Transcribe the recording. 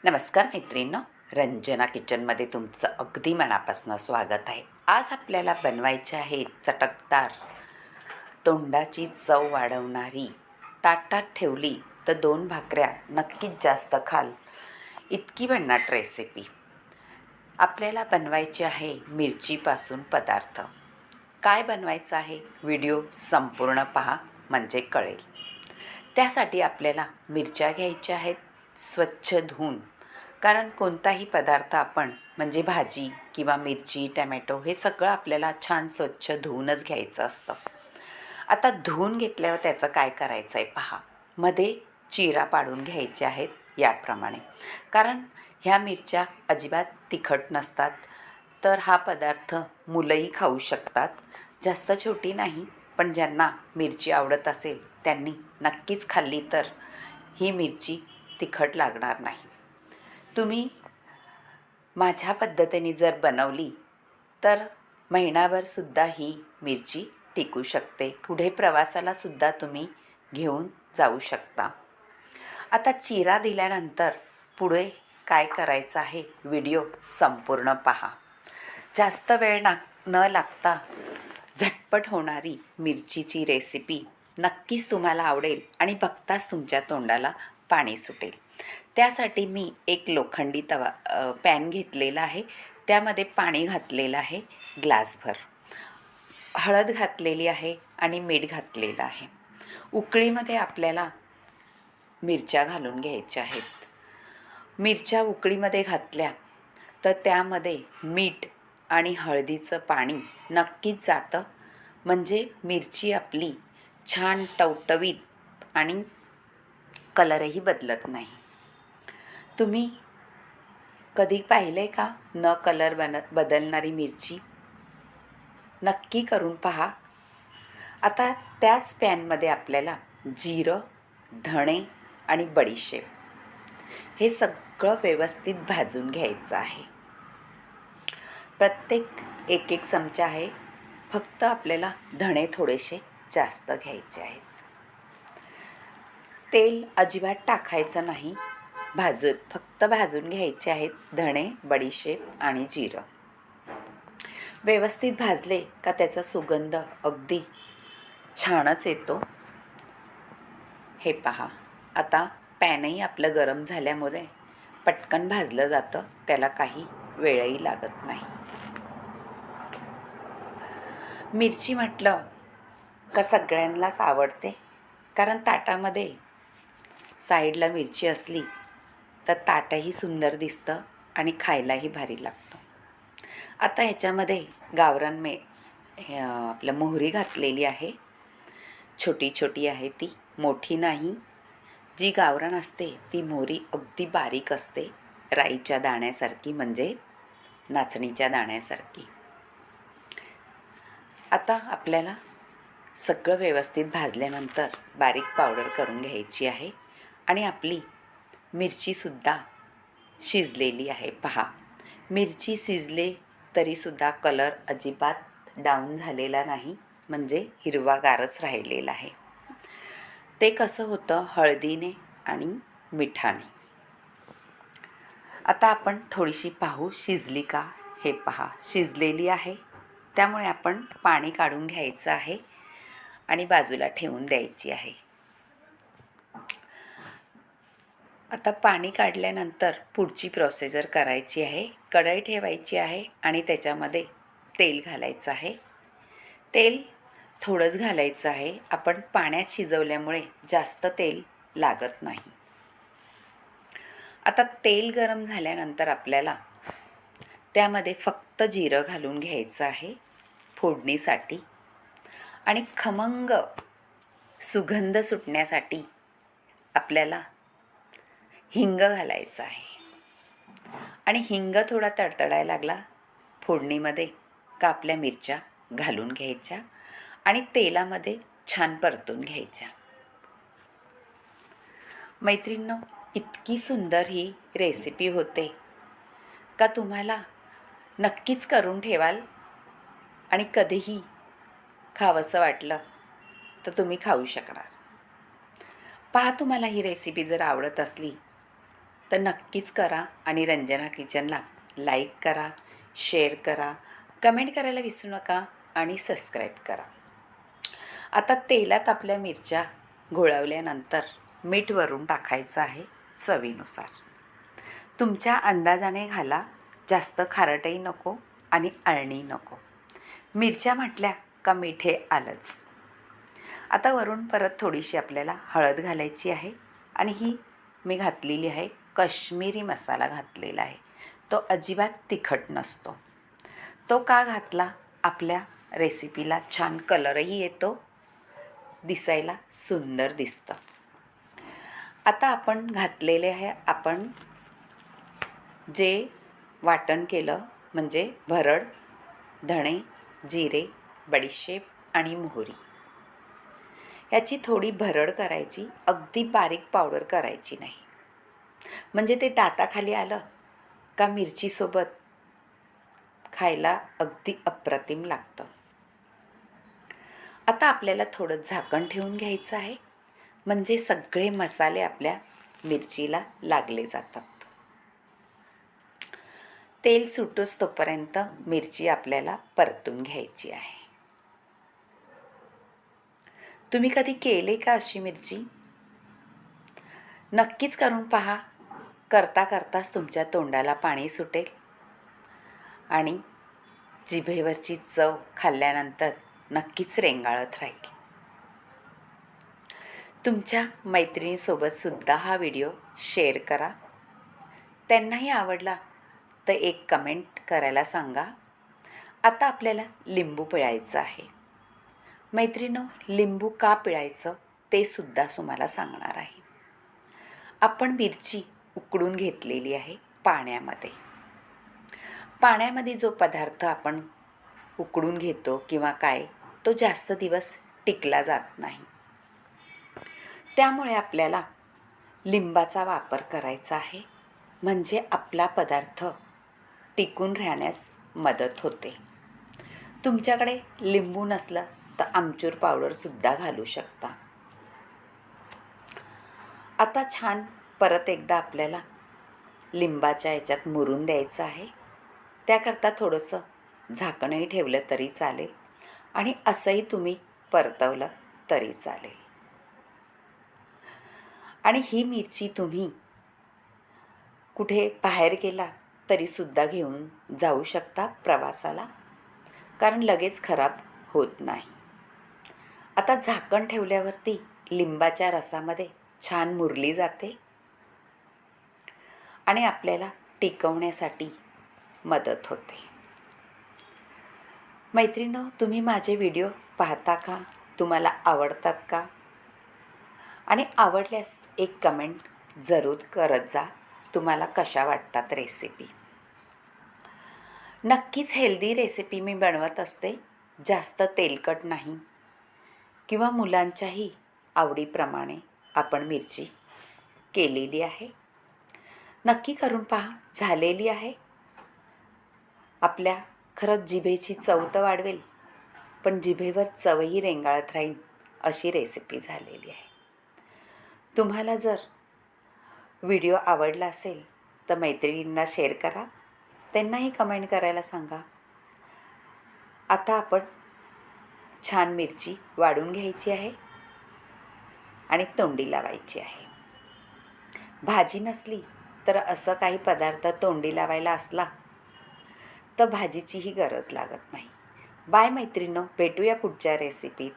नमस्कार मैत्रिणींनो, रंजना किचनमध्ये तुमचं अगदी मनापासून स्वागत आहे. आज आपल्याला बनवायचे आहे चटकदार, तोंडाची चव वाढवणारी, ताटात ठेवली तर 2 भाकऱ्या नक्कीच जास्त खाल इतकी भन्नाट रेसिपी. आपल्याला बनवायची आहे मिरचीपासून पदार्थ. काय बनवायचं आहे व्हिडिओ संपूर्ण पहा म्हणजे कळेल. त्यासाठी आपल्याला मिरच्या घ्यायच्या आहेत स्वच्छ धुवून, कारण कोणताही पदार्थ आपण म्हणजे भाजी किंवा मिरची टमॅटो हे सगळं आपल्याला छान स्वच्छ धुवूनच घ्यायचं असतं. आता धुवून घेतल्यावर त्याचं काय करायचं आहे पहा. मध्ये चिरा पाडून घ्यायचे आहेत याप्रमाणे, कारण ह्या मिरच्या अजिबात तिखट नसतात, तर हा पदार्थ मुलंही खाऊ शकतात. जास्त छोटी नाही, पण ज्यांना मिरची आवडत असेल त्यांनी नक्कीच खाल्ली तर ही मिरची तिखट लागणार नाही. तुम्ही माझ्या पद्धतीने जर बनवली तर महिनाभरसुद्धा ही मिरची टिकू शकते. पुढे प्रवासालासुद्धा तुम्ही घेऊन जाऊ शकता. आता चिरा दिल्यानंतर पुढे काय करायचं आहे व्हिडिओ संपूर्ण पहा. जास्त वेळ न लागता झटपट होणारी मिरचीची रेसिपी नक्कीच तुम्हाला आवडेल आणि बघताच तुमच्या तोंडाला पाणी सुटेल. त्यासाठी मी एक लोखंडी पॅन घेतलेला आहे. त्यामध्ये पाणी घातलेलं आहे ग्लासभर, हळद घातलेली आहे आणि मीठ घातलेलं आहे. उकळीमध्ये आपल्याला मिरच्या घालून घ्यायच्या आहेत. मिरच्या उकळीमध्ये घातल्या तर त्यामध्ये मीठ आणि हळदीचं पाणी नक्कीच जातं, म्हणजे मिरची आपली छान टवटवीत आणि कलरही बदलत नाही. तुम्ही कधी पाहिले का न कलर बदलणारी मिरची? नक्की करून पहा. आता त्याच पॅनमध्ये आपल्याला जिरं, धणे आणि बडीशेप हे सगळं व्यवस्थित भाजून घ्यायचं आहे. प्रत्येक एक एक चमचा आहे. फक्त आपल्याला धणे थोडेसे जास्त घ्यायचे आहेत. तेल अजिबात टाकायचं नाही, फक्त भाजून घ्यायचे आहेत धणे, बडीशेप आणि जिरं. व्यवस्थित भाजले का त्याचा सुगंध अगदी छानच येतो. हे पहा, आता पॅनही आपलं गरम झाल्यामुळे पटकन भाजलं जातं, त्याला काही वेळही लागत नाही. मिरची म्हटलं का सगळ्यांनाच आवडते, कारण ताटामध्ये साईडला मिरची असली तर ताटही सुंदर दिसतं आणि खायलाही भारी लागतं. आता ह्याच्यामध्ये गावरान आपलं मोहरी घातलेली आहे. छोटी छोटी आहे ती, मोठी नाही. जी गावरान असते ती मोहरी अगदी बारीक असते, राईच्या दाण्यासारखी, म्हणजे नाचणीच्या दाण्यासारखी. आता आपल्याला सगळं व्यवस्थित भाजल्यानंतर बारीक पावडर करून घ्यायची आहे आणि आपली मिरचीसुद्धा शिजलेली आहे. पहा, मिरची शिजले तरीसुद्धा कलर अजिबात डाऊन झालेला नाही, म्हणजे हिरवागारच राहिलेला आहे. ते कसं होतं? हळदीने आणि मिठाने. आता आपण थोडीशी पाहू शिजली का. हे पहा, शिजलेली आहे. त्यामुळे आपण पाणी काढून घ्यायचं आहे आणि बाजूला ठेवून द्यायची आहे. आता पाणी काढल्यानंतर पुढची प्रोसिजर करायची आहे. कढई ठेवायची आहे आणि त्याच्यामध्ये तेल घालायचं आहे. तेल थोडंच घालायचं आहे. आपण पाण्यात शिजवल्यामुळे जास्त तेल लागत नाही. आता तेल गरम झाल्यानंतर आपल्याला त्यामध्ये फक्त जिरं घालून घ्यायचं आहे फोडणीसाठी, आणि खमंग सुगंध सुटण्यासाठी आपल्याला हिंग घालायचं आहे. आणि हिंग थोडा तडतडायला लागला फोडणीमध्ये का आपल्या मिरच्या घालून घ्यायच्या आणि तेलामध्ये छान परतून घ्यायच्या. मैत्रिणींनो, इतकी सुंदर ही रेसिपी होते का तुम्हाला नक्कीच करून ठेवाल आणि कधीही खावंसं वाटलं तर तुम्ही खाऊ शकणार. पहा, तुम्हाला ही रेसिपी जर आवडत असली तर नक्कीच करा आणि रंजना किचनला लाईक करा, शेअर करा, कमेंट करायला विसरू नका आणि सबस्क्राईब करा. आता तेलात आपल्या मिरच्या घोळवल्यानंतर मीठ वरून टाकायचं आहे चवीनुसार. तुमच्या अंदाजाने घाला, जास्त खारटही नको आणि अळणी नको. मिरच्या म्हटल्या का मीठ हे आलंच. आता वरून परत थोडीशी आपल्याला हळद घालायची आहे आणि ही मी घातलेली आहे काश्मीरी मसाला घातलेला आहे. तो अजिबात तिखट नसतो. तो का घातला? आपल्या रेसिपीला छान कलरही येतो, दिसायला सुंदर दिसतं. आता आपण घातलेले आहे आपण जे वाटण केलं म्हणजे भरड, धणे, जिरे, बडीशेप आणि मोहरी. याची थोडी भरड करायची, अगदी बारीक पावडर करायची नाही. म्हणजे ते दाताखाली आलं का मिरचीसोबत खायला अगदी अप्रतिम लागतं. आता आपल्याला थोडं झाकण ठेवून घ्यायचं आहे, म्हणजे सगळे मसाले आपल्या मिरचीला लागले जातात. तेल सुटोच तोपर्यंत मिरची आपल्याला परतून घ्यायची आहे. तुम्ही कधी केले का अशी मिरची? नक्कीच करून पहा. करता करताच तुमच्या तोंडाला पाणी सुटेल आणि जिभेवरची चव खाल्ल्यानंतर नक्कीच रेंगाळत राहील. तुमच्या मैत्रिणीसोबतसुद्धा हा व्हिडिओ शेअर करा. त्यांनाही आवडला तर एक कमेंट करायला सांगा. आता आपल्याला लिंबू पिळायचं आहे. मैत्रिणो, लिंबू का पिळायचं ते सुद्धा तुम्हाला सांगणार आहे. आपण मिरची उकडून घेतलेली आहे पाण्यामध्ये. पाण्यामध्ये जो पदार्थ आपण उकडून घेतो किंवा काय, तो जास्त दिवस टिकला जात नाही. त्यामुळे आपल्याला लिंबाचा वापर करायचा आहे, म्हणजे आपला पदार्थ टिकून राहण्यास मदत होते. तुमच्याकडे लिंबू नसलं तर आमचूर पावडरसुद्धा घालू शकता. आता छान परत एकदा आपल्याला लिंबाच्या याच्यात मुरून द्यायचं आहे. त्याकरता थोडंसं झाकणही ठेवलं तरी चालेल आणि असंही तुम्ही परतवलं तरी चालेल. आणि ही मिरची तुम्ही कुठे बाहेर गेला तरीसुद्धा घेऊन जाऊ शकता प्रवासाला, कारण लगेच खराब होत नाही. आता झाकण ठेवल्यावरती लिंबाच्या रसामध्ये छान मुरली जाते आणि आपल्याला टिकवण्यासाठी मदत होते. मैत्रिणो, तुम्ही माझे व्हिडिओ पाहता का? तुम्हाला आवडतात का? आणि आवडल्यास एक कमेंट जरूर करत जा. तुम्हाला कशा वाटतात रेसिपी. नक्कीच हेल्दी रेसिपी मी बनवत असते, जास्त तेलकट नाही किंवा मुलांच्याही आवडीप्रमाणे आपण मिरची केलेली आहे. नक्की करून पहा. झालेली आहे. आपल्या खरंच जिभेची चव तर वाढवेल, पण जिभेवर चवही रेंगाळत राहील अशी रेसिपी झालेली आहे. तुम्हाला जर व्हिडिओ आवडला असेल तर मैत्रिणींना शेअर करा, त्यांनाही कमेंट करायला सांगा. आता आपण छान मिरची वाढून घ्यायची आहे आणि तोंडी लावायची आहे. भाजी नसली तर असं काही पदार्थ तोंडी लावायला असला तर भाजीचीही गरज लागत नाही. बाय मैत्रिणींनो, भेटूया पुढच्या रेसिपीत.